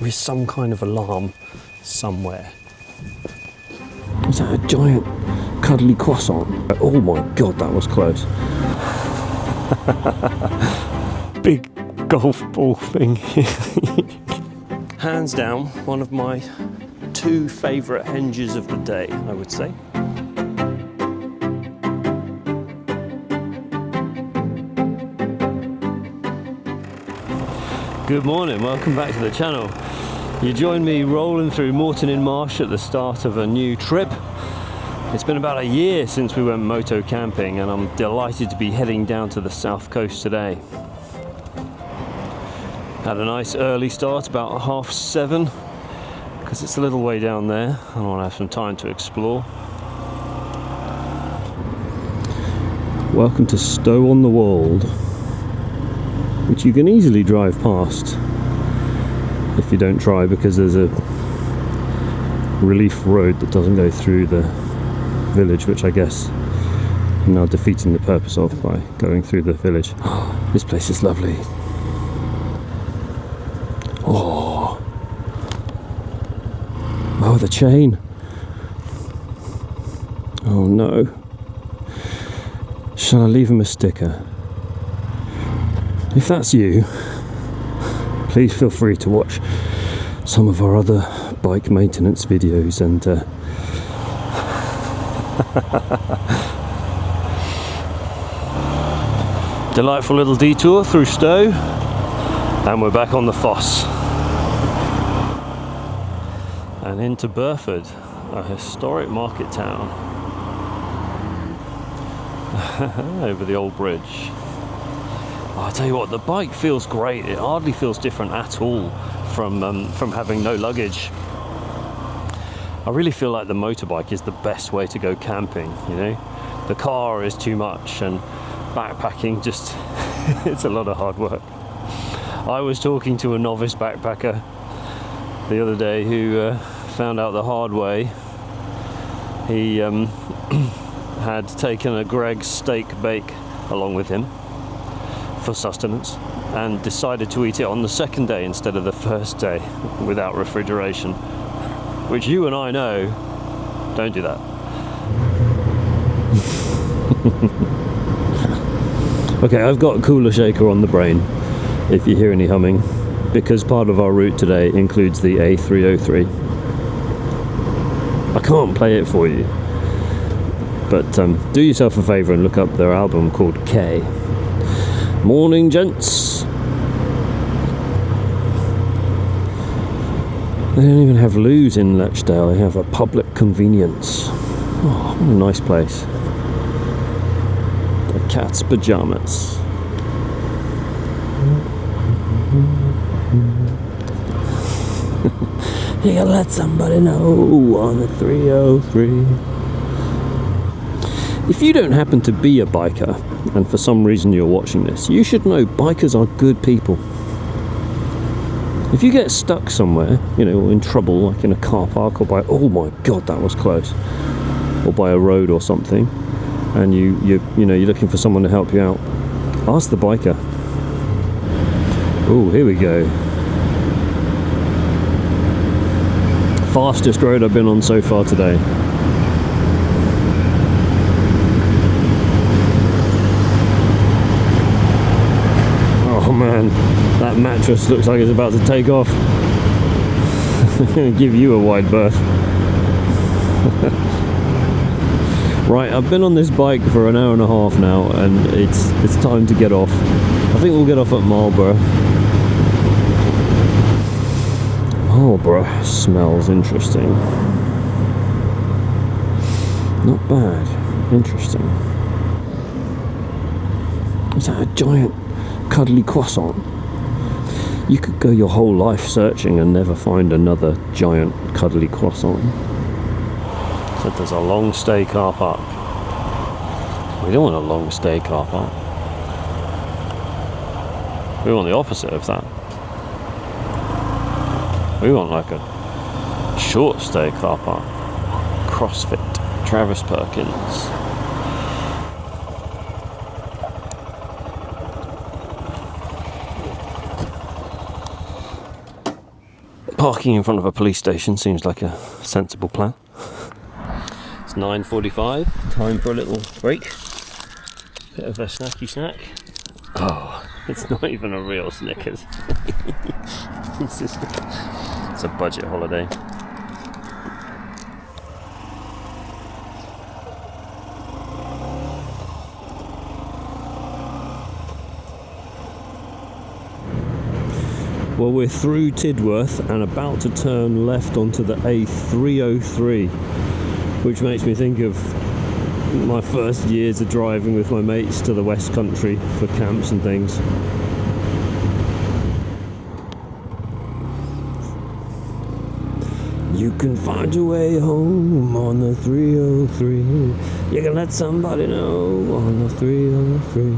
with some kind of alarm somewhere. Is that a giant cuddly croissant? Oh my god, that was close. Big golf ball thing. Hands down, one of my 2 favourite henges of the day, I would say. Good morning, welcome back to the channel. You join me rolling through Moreton-in-Marsh at the start of a new trip. It's been about a year since we went moto camping and I'm delighted to be heading down to the south coast today. Had a nice early start, about 7:30, because it's a little way down there and I want to have some time to explore. Welcome to Stow-on-the-Wold, which you can easily drive past if you don't try, because there's a relief road that doesn't go through the village, which I guess I'm now defeating the purpose of by going through the village. This place is lovely. Oh, the chain. Oh no. Shall I leave him a sticker? If that's you, please feel free to watch some of our other bike maintenance videos and delightful little detour through Stow, and we're back on the Foss and into Burford, a historic market town over the old bridge. Oh, I tell you what, the bike feels great. It hardly feels different at all from having no luggage. I really feel like the motorbike is the best way to go camping, you know. The car is too much and backpacking just, it's a lot of hard work. I was talking to a novice backpacker the other day who found out the hard way. He had taken a Greg's steak bake along with him for sustenance and decided to eat it on the second day instead of the first day without refrigeration, which you and I know, don't do that. Okay, I've got a cooler shaker on the brain if you hear any humming, because part of our route today includes the A303. I can't play it for you, but do yourself a favour and look up their album called K. Morning, gents. They don't even have loos in Lechdale, they have a public convenience. Oh, what a nice place. The cat's pyjamas. You gotta let somebody know on the 303. If you don't happen to be a biker, and for some reason you're watching this, you should know bikers are good people. If you get stuck somewhere, you know, in trouble, like in a car park or by, oh my god, that was close, or by a road or something, and you're looking for someone to help you out, ask the biker. Oh, here we go. Fastest road I've been on so far today. Oh man, that mattress looks like it's about to take off. I'm going to give you a wide berth. Right, I've been on this bike for an hour and a half now, and it's time to get off. I think we'll get off at Marlborough. Marlborough smells interesting. Not bad. Interesting. Is that a giant cuddly croissant? You could go your whole life searching and never find another giant cuddly croissant. So there's a long stay car park. We don't want a long stay car park. We want the opposite of that. We want like a short stay car park. CrossFit, Travis Perkins. Parking in front of a police station seems like a sensible plan. It's 9:45, time for a little break. Bit of a snacky snack. Oh, it's not even a real Snickers. It's a budget holiday. Well, we're through Tidworth and about to turn left onto the A303, which makes me think of my first years of driving with my mates to the West Country for camps and things. You can find your way home on the 303. You can let somebody know on the 303.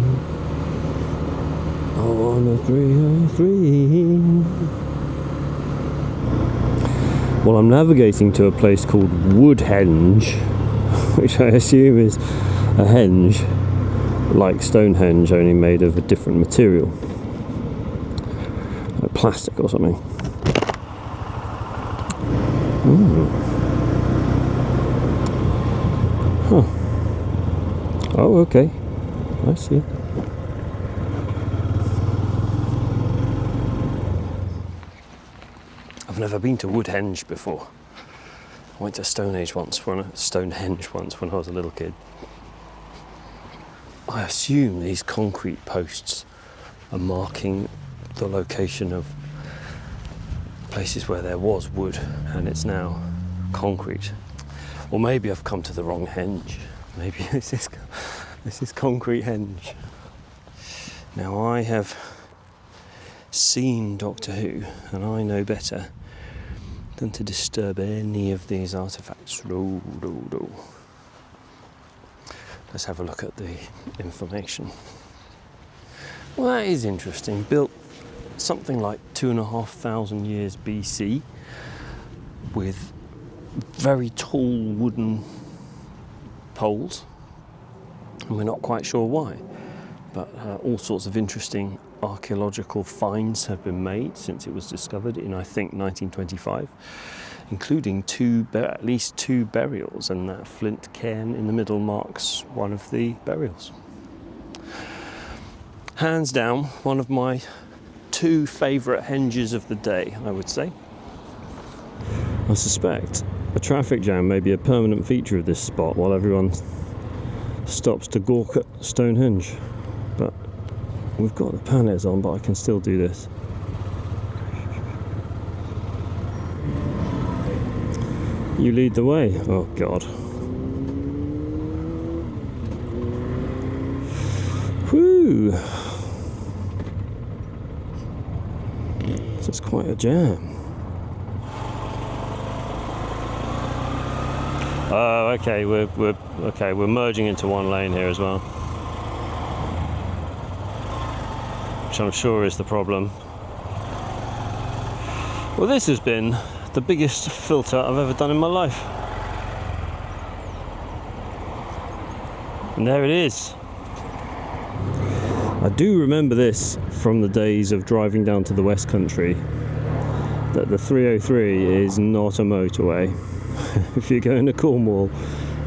On the 303. Well, I'm navigating to a place called Woodhenge, which I assume is a henge like Stonehenge, only made of a different material, like plastic or something. Huh. Oh, okay, I see. I've never been to Woodhenge before. I went to Stonehenge once when I was a little kid. I assume these concrete posts are marking the location of places where there was wood and it's now concrete. Or maybe I've come to the wrong henge. Maybe this is concrete henge. Now, I have seen Doctor Who and I know better than to disturb any of these artefacts. Let's have a look at the information. Well, that is interesting. Built something like 2,500 years BC with very tall wooden poles, and we're not quite sure why, but all sorts of interesting archaeological finds have been made since it was discovered in, I think, 1925, including at least two burials, and that flint cairn in the middle marks one of the burials. Hands down, one of my two favourite henges of the day, I would say. I suspect a traffic jam may be a permanent feature of this spot while everyone stops to gawk at Stonehenge, but we've got the panniers on, but I can still do this. You lead the way. Oh God. Whew. This is quite a jam. Oh, okay. We're merging into one lane here as well, which I'm sure is the problem. Well, this has been the biggest filter I've ever done in my life. And there it is. I do remember this from the days of driving down to the West Country, that the 303 is not a motorway. If you're going to Cornwall,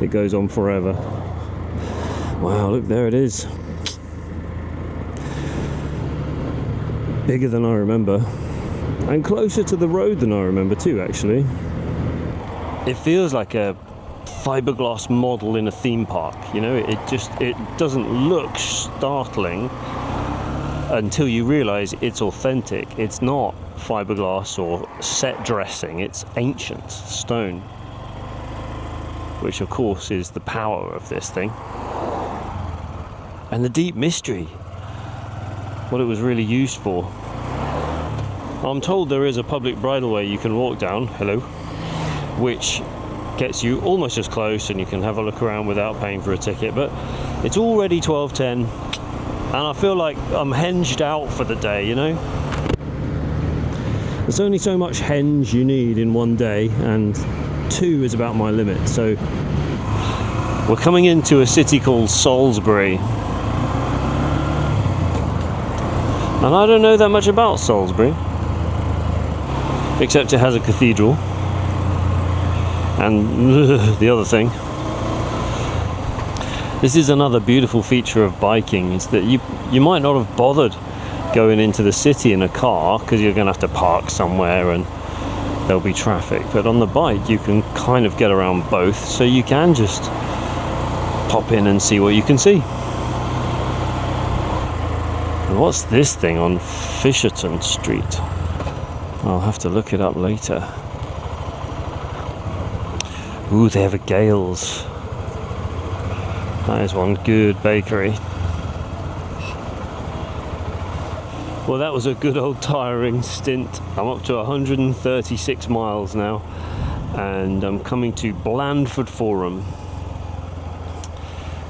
it goes on forever. Wow, look, there it is. Bigger than I remember, and closer to the road than I remember too, actually. It feels like a fiberglass model in a theme park, you know. It doesn't look startling until you realise it's authentic. It's not fiberglass or set dressing, it's ancient stone, which of course is the power of this thing. And the deep mystery, what it was really used for. I'm told there is a public bridleway you can walk down, which gets you almost as close and you can have a look around without paying for a ticket, but it's already 12:10 and I feel like I'm henged out for the day, you know. There's only so much henge you need in one day, and 2 is about my limit. So we're coming into a city called Salisbury, and I don't know that much about Salisbury. except it has a cathedral. And the other thing, this is another beautiful feature of biking, is that you might not have bothered going into the city in a car because you're going to have to park somewhere and there'll be traffic, but on the bike you can kind of get around both, so you can just pop in and see what you can see. And what's this thing on Fisherton Street? I'll have to look it up later. Ooh, they have a Gales. That is one good bakery. Well, that was a good old tiring stint. I'm up to 136 miles now, and I'm coming to Blandford Forum,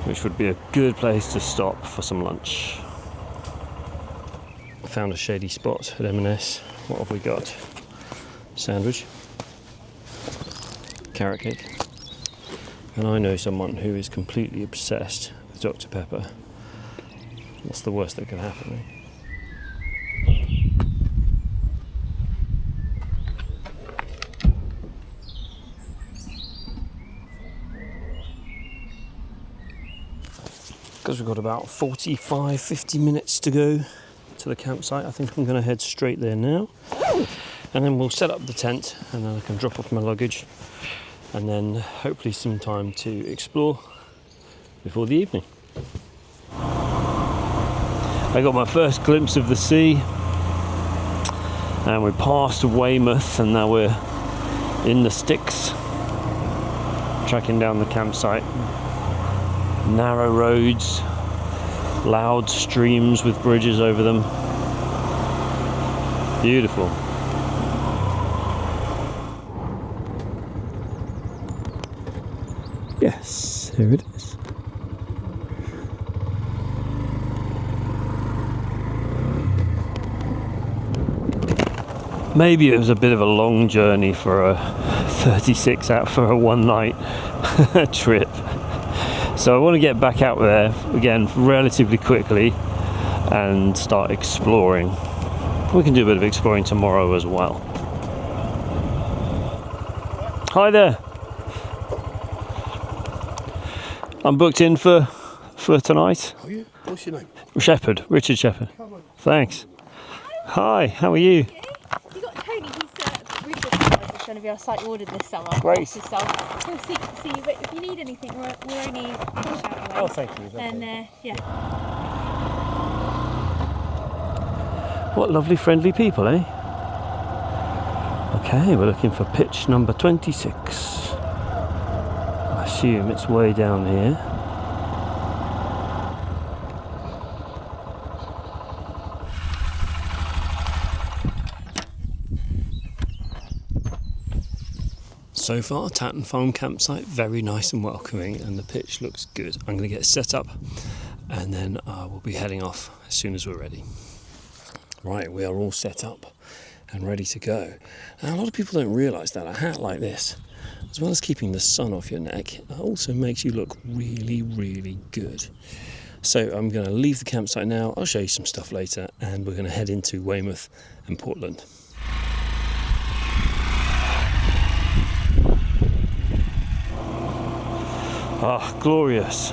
which would be a good place to stop for some lunch. I found a shady spot at M&S. What have we got? Sandwich, carrot cake, and I know someone who is completely obsessed with Dr. Pepper. What's the worst that could happen, eh? Because we've got about 45-50 minutes to go to the campsite, I think I'm going to head straight there now, and then we'll set up the tent, and then I can drop off my luggage, and then hopefully some time to explore before the evening. I got my first glimpse of the sea, and we passed Weymouth, and now we're in the sticks, tracking down the campsite. Narrow roads, loud streams with bridges over them. Beautiful. Yes, here it is. Maybe it was a bit of a long journey for a 36 out for a one night trip. So I want to get back out there again relatively quickly and start exploring. We can do a bit of exploring tomorrow as well. Hi there. I'm booked in for tonight. Are you? What's your name? Shepherd, Richard Shepherd. Come on. Thanks. Hi, how are you? You got Tony, he's really good at going to be our site ordered this summer. Great. So he'll see you, but if you need anything, we're only a shout away. Oh, thank you. And yeah. What lovely friendly people, eh? Okay, we're looking for pitch number 26. I assume it's way down here. So far, Tatton Farm campsite, very nice and welcoming, and the pitch looks good. I'm going to get set up, and then we'll be heading off as soon as we're ready. Right, we are all set up and ready to go. And a lot of people don't realise that a hat like this, as well as keeping the sun off your neck, also makes you look really, really good. So I'm going to leave the campsite now. I'll show you some stuff later, and we're going to head into Weymouth and Portland. Ah, glorious.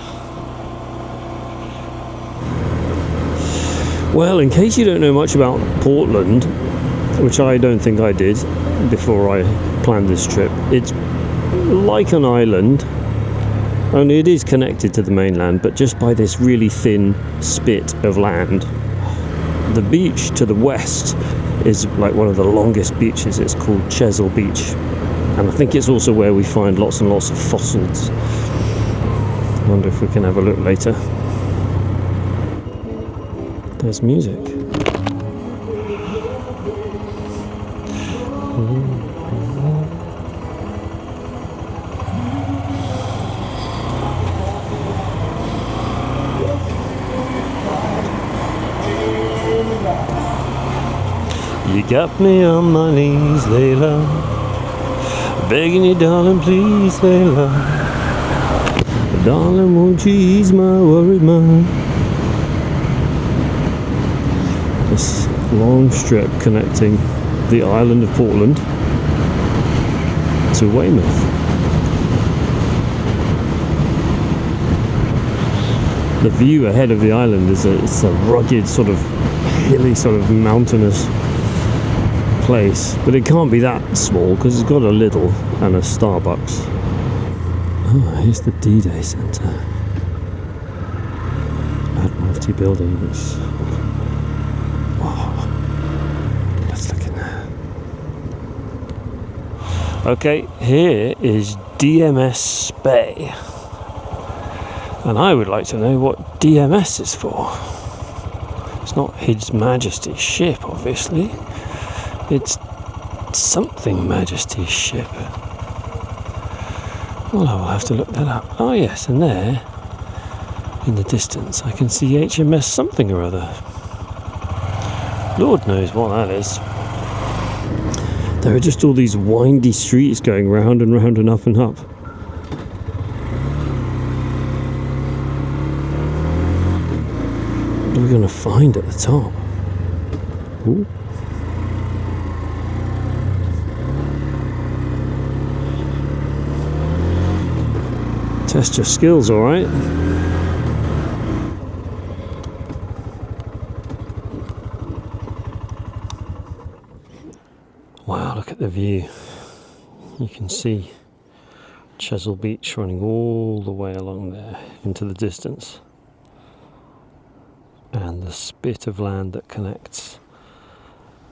Well, in case you don't know much about Portland, which I don't think I did before I planned this trip, it's like an island, only it is connected to the mainland, but just by this really thin spit of land. The beach to the west is like one of the longest beaches. It's called Chesil Beach, and I think it's also where we find lots and lots of fossils. I wonder if we can have a look later. There's music. You got me on my knees, Layla, begging you, darling, please, Layla. Darling, won't you ease my worried mind? This long strip connecting the island of Portland to Weymouth. The view ahead of the island is it's a rugged, sort of hilly, sort of mountainous place, but it can't be that small because it's got a Lidl and a Starbucks. Oh, here's the D-Day Centre. Admiralty buildings. Wow. Let's look in there. Okay, here is DMS Bay. And I would like to know what DMS is for. It's not His Majesty's ship, obviously. It's something Majesty's ship. Well, I will have to look that up. Oh yes, and there, in the distance, I can see HMS something or other. Lord knows what that is. There are just all these windy streets going round and round and up and up. What are we going to find at the top? Ooh. Test your skills, all right? Wow, look at the view. You can see Chesil Beach running all the way along there into the distance. And the spit of land that connects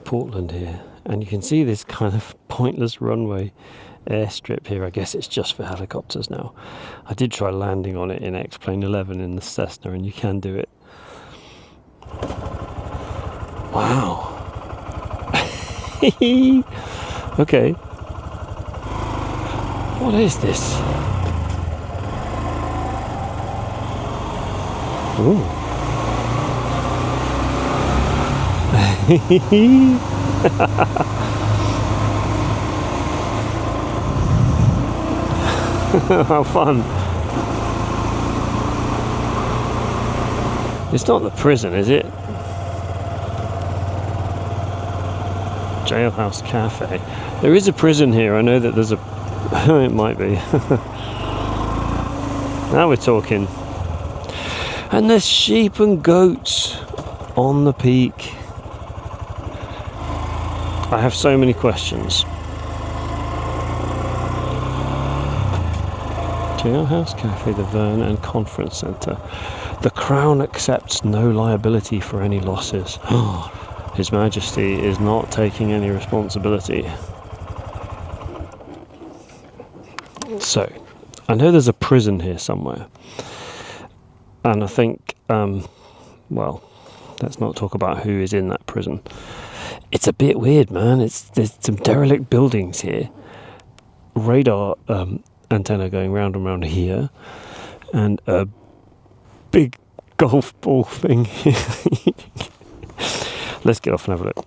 Portland here. And you can see this kind of pointless runway airstrip here. I guess it's just for helicopters now. I did try landing on it in X-Plane 11 in the Cessna, and you can do it. Wow. Okay. What is this? Ooh. How fun. It's not the prison, is it? Jailhouse Cafe. There is a prison here. I know that there's a... it might be. Now we're talking. And there's sheep and goats on the peak. I have so many questions. Jailhouse Cafe, the Verne and Conference Centre. The Crown accepts no liability for any losses. His Majesty is not taking any responsibility. So, I know there's a prison here somewhere. And I think, well, let's not talk about who is in that prison. It's a bit weird, man. There's some derelict buildings here. Radar antenna going round and round here, and a big golf ball thing here. Let's get off and have a look.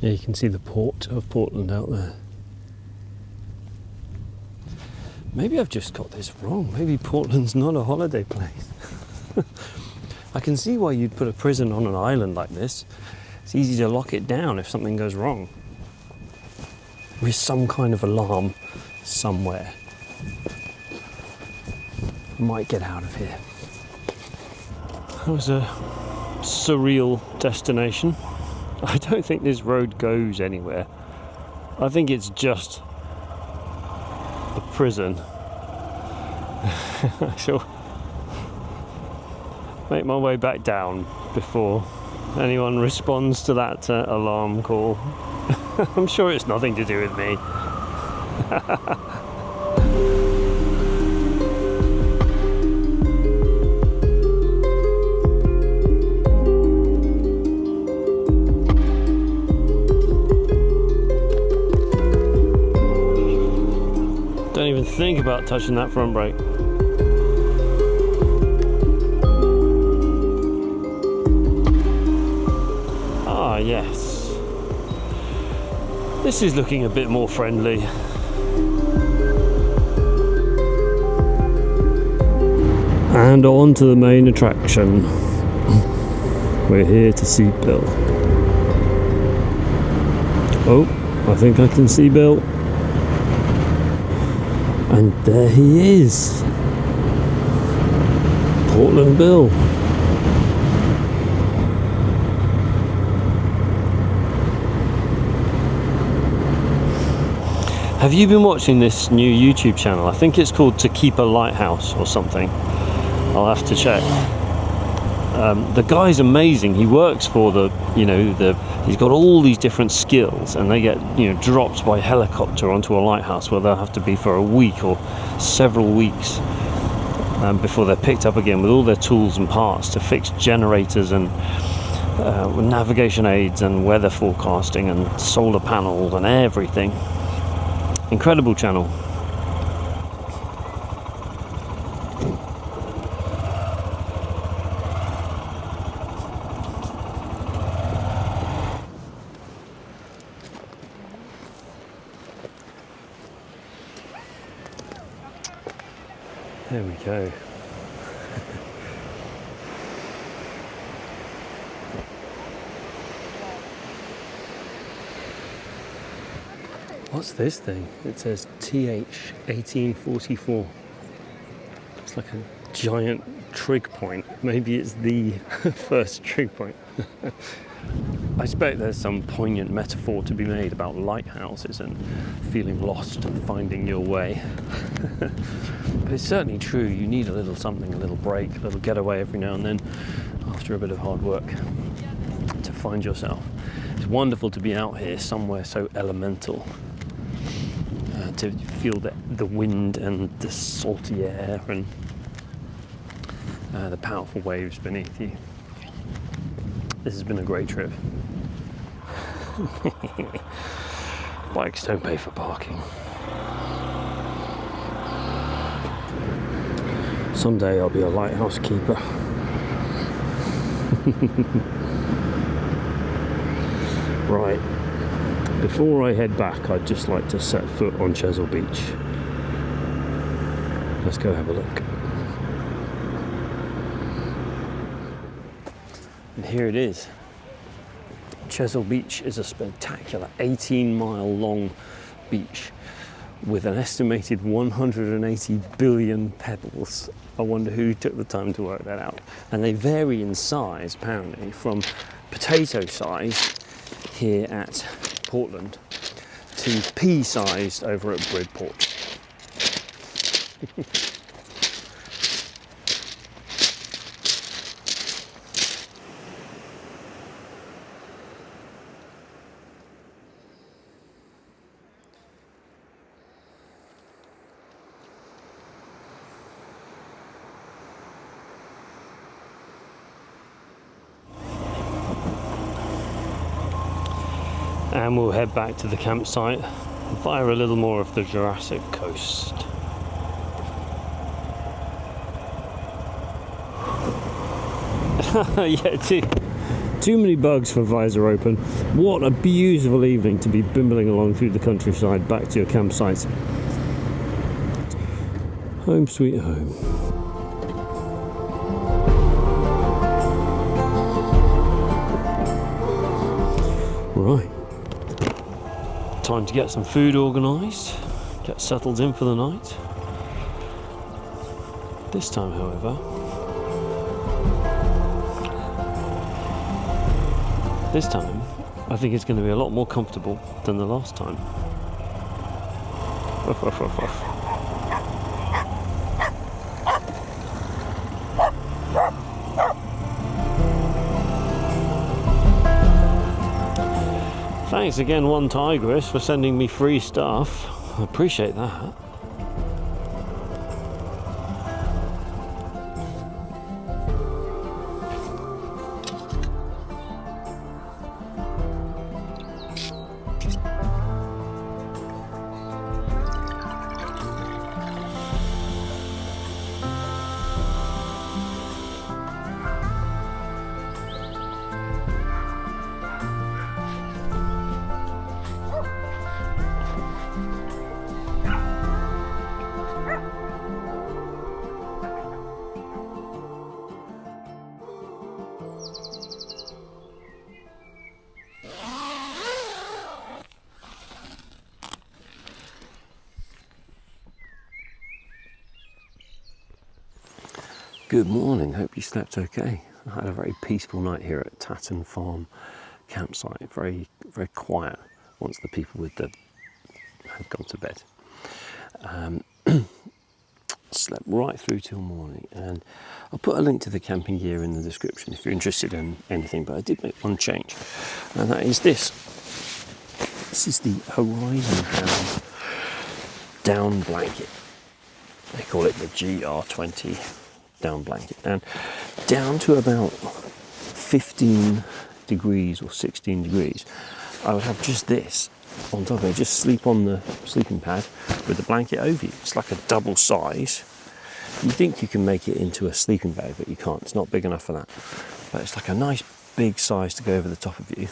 Yeah, you can see the port of Portland out there. Maybe I've just got this wrong. Maybe Portland's not a holiday place. I can see why you'd put a prison on an island like this. It's easy to lock it down if something goes wrong. With some kind of alarm somewhere. I might get out of here. That was a surreal destination. I don't think this road goes anywhere. I think it's just a prison. I shall make my way back down before anyone responds to that alarm call. I'm sure it's nothing to do with me. Don't even think about touching that front brake. Ah, yes. This is looking a bit more friendly. And on to the main attraction. We're here to see Bill. Oh, I think I can see Bill. And there he is. Portland Bill. Have you been watching this new YouTube channel? I think it's called To Keep a Lighthouse or something. I'll have to check. The guy's amazing. He works for he's got all these different skills, and they get, dropped by helicopter onto a lighthouse where they'll have to be for a week or several weeks before they're picked up again with all their tools and parts to fix generators and navigation aids and weather forecasting and solar panels and everything. Incredible channel. There we go. What's this thing? It says TH 1844. It's like a giant trig point. Maybe it's the first trig point. I expect there's some poignant metaphor to be made about lighthouses and feeling lost and finding your way. But it's certainly true, you need a little something, a little break, a little getaway every now and then after a bit of hard work to find yourself. It's wonderful to be out here somewhere so elemental, to feel the wind and the salty air and the powerful waves beneath you. This has been a great trip. Bikes don't pay for parking. Someday I'll be a lighthouse keeper. Right, before I head back, I'd just like to set foot on Chesil Beach. Let's go have a look. And here it is. Chesil Beach is a spectacular 18-mile long beach with an estimated 180 billion pebbles. I wonder who took the time to work that out. And they vary in size, apparently, from potato size here at Portland to pea-sized over at Bridport. And we'll head back to the campsite via a little more of the Jurassic coast. Yeah, too many bugs for visor open. What a beautiful evening to be bimbling along through the countryside back to your campsite. Home sweet home. Right. Time to get some food organised, get settled in for the night. This time, however, I think it's going to be a lot more comfortable than the last time. Ruff, ruff, ruff, ruff. Thanks again, One Tigress, for sending me free stuff. I appreciate that. Good morning, hope you slept okay. I had a very peaceful night here at Tatton Farm campsite. Very, very quiet once the people with the had gone to bed. Slept right through till morning, and I'll put a link to the camping gear in the description if you're interested in anything, but I did make one change, and that is this. This is the Horizon Hound down blanket. They call it the GR20 down blanket, and down to about 15 degrees or 16 degrees I would have just this on top of it, just sleep on the sleeping pad with the blanket over you. It's like a double size. You think you can make it into a sleeping bag, but you can't, it's not big enough for that, but it's like a nice big size to go over the top of you.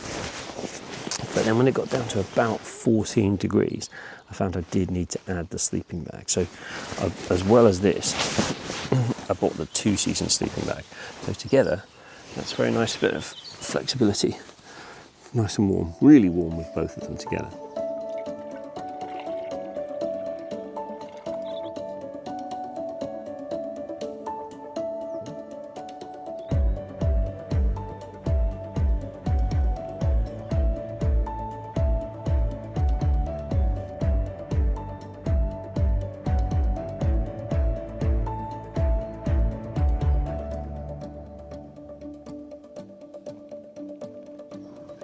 But then when it got down to about 14 degrees I found I did need to add the sleeping bag, so as well as this I bought the 2-season sleeping bag. So together, that's a very nice bit of flexibility. Nice and warm, really warm with both of them together.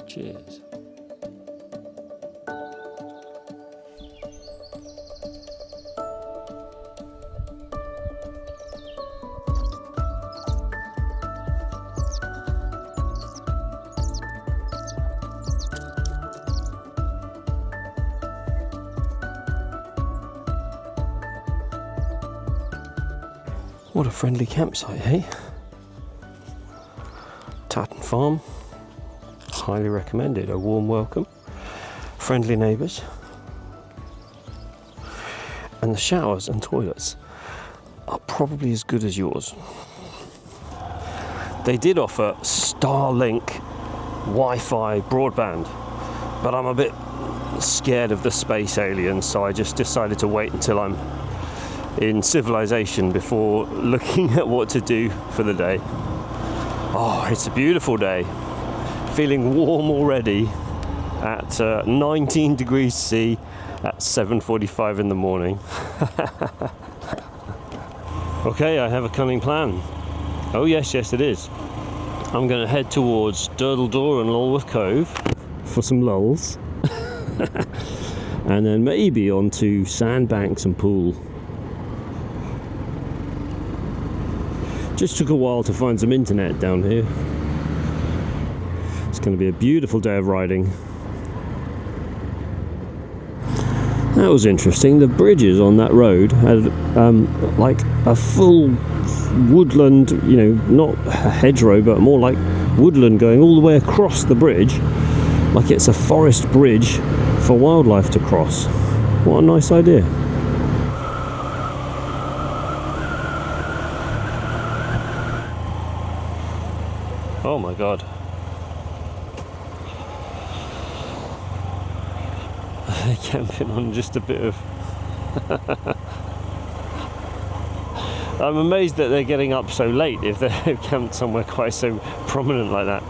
Cheers. What a friendly campsite, hey? Tatton Farm. Highly recommended. A warm welcome, friendly neighbours, and the showers and toilets are probably as good as yours. They did offer Starlink Wi-Fi broadband, but I'm a bit scared of the space aliens, so I just decided to wait until I'm in civilization before looking at what to do for the day. Oh, it's a beautiful day. Feeling warm already at 19 degrees C at 7:45 in the morning. Okay, I have a cunning plan. Oh yes, it is. I'm going to head towards Durdledore and Lulworth Cove for some lulls. And then maybe on to Sandbanks and Poole. Just took a while to find some internet down here. It's going to be a beautiful day of riding. That was interesting. The bridges on that road had like a full woodland, you know, not a hedgerow, but more like woodland going all the way across the bridge, like it's a forest bridge for wildlife to cross. What a nice idea. Oh my god. They're camping on just a bit of... I'm amazed that they're getting up so late if they've camped somewhere quite so prominent like that.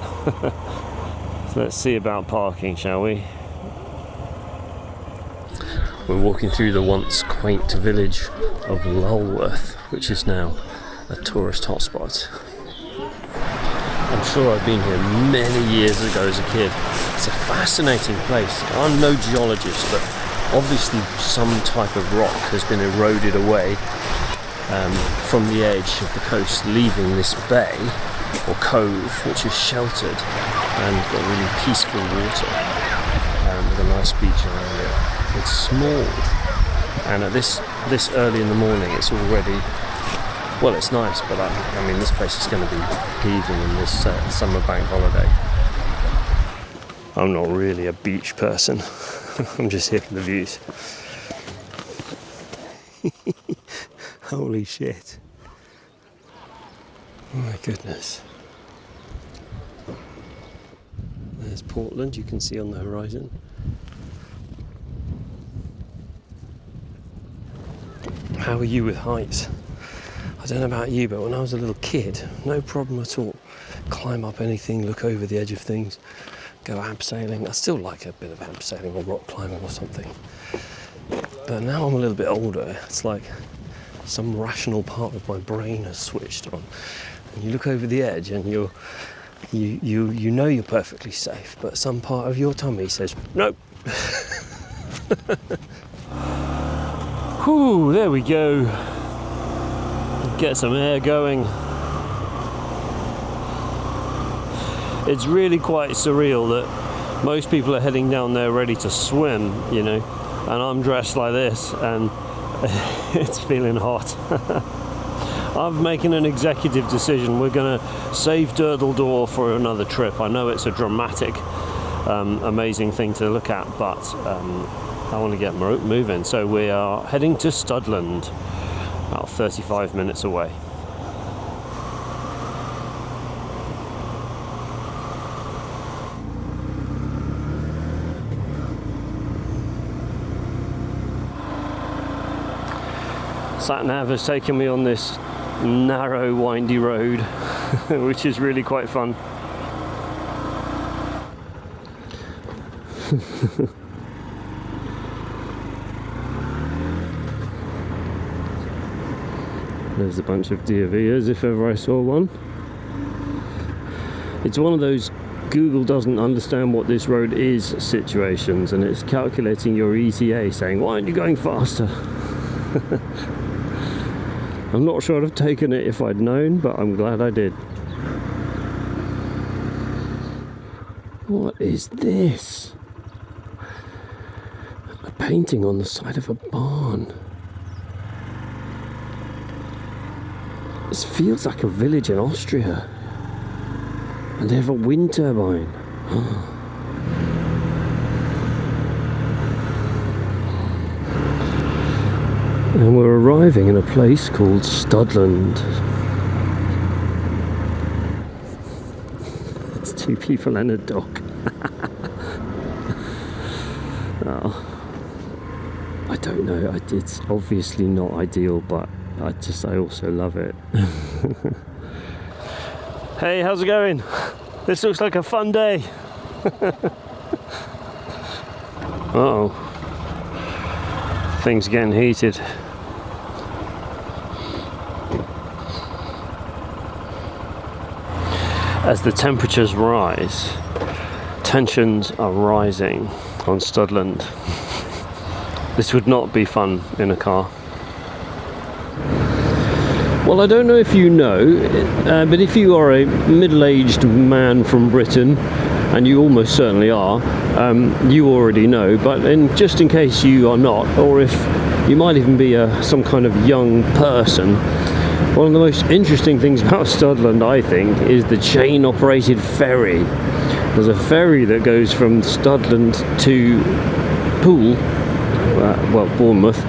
So let's see about parking, shall we? We're walking through the once quaint village of Lulworth, which is now a tourist hotspot. I'm sure I've been here many years ago as a kid. It's a fascinating place. I'm no geologist, but obviously some type of rock has been eroded away from the edge of the coast, leaving this bay or cove, which is sheltered and got really peaceful water with a nice beach around it. It's small, and at this early in the morning, it's already... Well, it's nice, but I mean, this place is going to be heaving in this summer bank holiday. I'm not really a beach person. I'm just here for the views. Holy shit. Oh my goodness. There's Portland, you can see on the horizon. How are you with heights? I don't know about you, but when I was a little kid, no problem at all. Climb up anything, look over the edge of things, go abseiling. I still like a bit of abseiling or rock climbing or something. But now I'm a little bit older, it's like some rational part of my brain has switched on. And you look over the edge and you know you're perfectly safe, but some part of your tummy says, nope. Whew, there we go. Get some air going. It's really quite surreal that most people are heading down there ready to swim, you know, and I'm dressed like this and it's feeling hot. I'm making an executive decision. We're going to save Durdledore for another trip. I know it's a dramatic, amazing thing to look at, but I want to get moving. So we are heading to Studland, about 35 minutes away. Sat-nav has taken me on this narrow, windy road, which is really quite fun. There's a bunch of deer if ever I saw one. It's one of those Google doesn't understand what this road is situations, and it's calculating your ETA saying, why aren't you going faster? I'm not sure I'd have taken it if I'd known, but I'm glad I did. What is this? A painting on the side of a barn. This feels like a village in Austria. And they have a wind turbine. And we're arriving in a place called Studland. There's two people and a dog. Oh, I don't know, it's obviously not ideal, but I also love it. Hey, how's it going? This looks like a fun day. Uh-oh. Things getting heated. As the temperatures rise, tensions are rising on Studland. This would not be fun in a car. Well, I don't know if you know, but if you are a middle-aged man from Britain, and you almost certainly are, you already know, but just in case you are not, or if you might even be some kind of young person, one of the most interesting things about Studland, I think, is the chain-operated ferry. There's a ferry that goes from Studland to Poole, Bournemouth,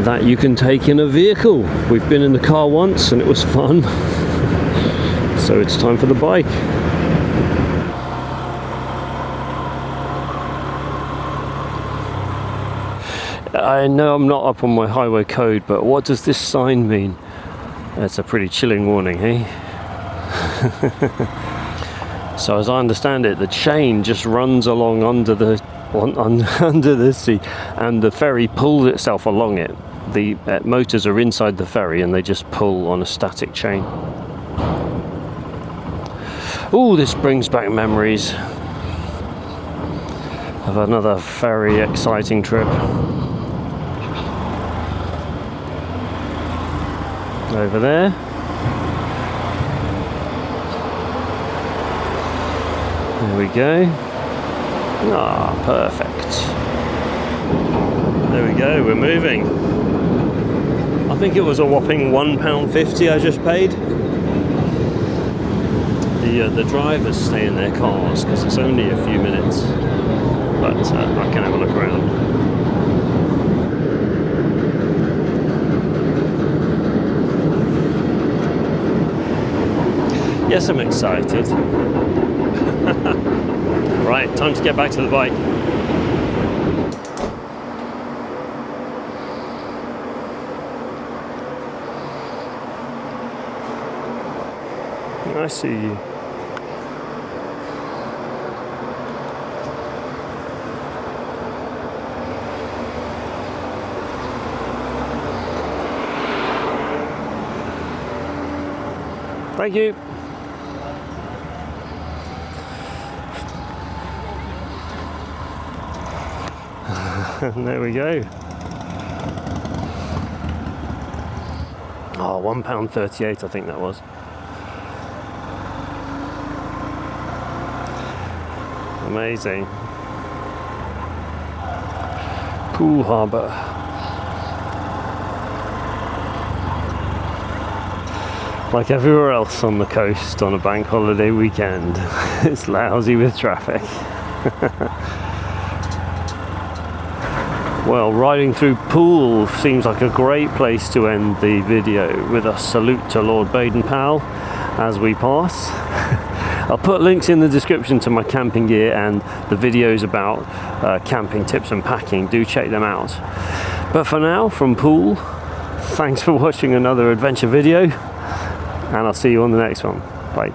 that you can take in a vehicle. We've been in the car once and it was fun. So it's time for the bike. I know I'm not up on my highway code, but what does this sign mean? That's a pretty chilling warning, hey? So as I understand it, the chain just runs along under the sea, and the ferry pulls itself along it. The motors are inside the ferry and they just pull on a static chain. Oh, this brings back memories of another very exciting trip. Over there. There we go. Ah, perfect. There we go, we're moving. I think it was a whopping £1.50 I just paid. The drivers stay in their cars because it's only a few minutes, but I can have a look around. Yes, I'm excited. Right, time to get back to the bike. I see you. Thank you. And there we go. Oh, £1.38 I think that was. Amazing. Poole Harbour. Like everywhere else on the coast on a bank holiday weekend, it's lousy with traffic. Well, riding through Poole seems like a great place to end the video with a salute to Lord Baden-Powell as we pass. I'll put links in the description to my camping gear and the videos about camping tips and packing. Do check them out. But for now, from Poole, thanks for watching another adventure video, and I'll see you on the next one. Bye.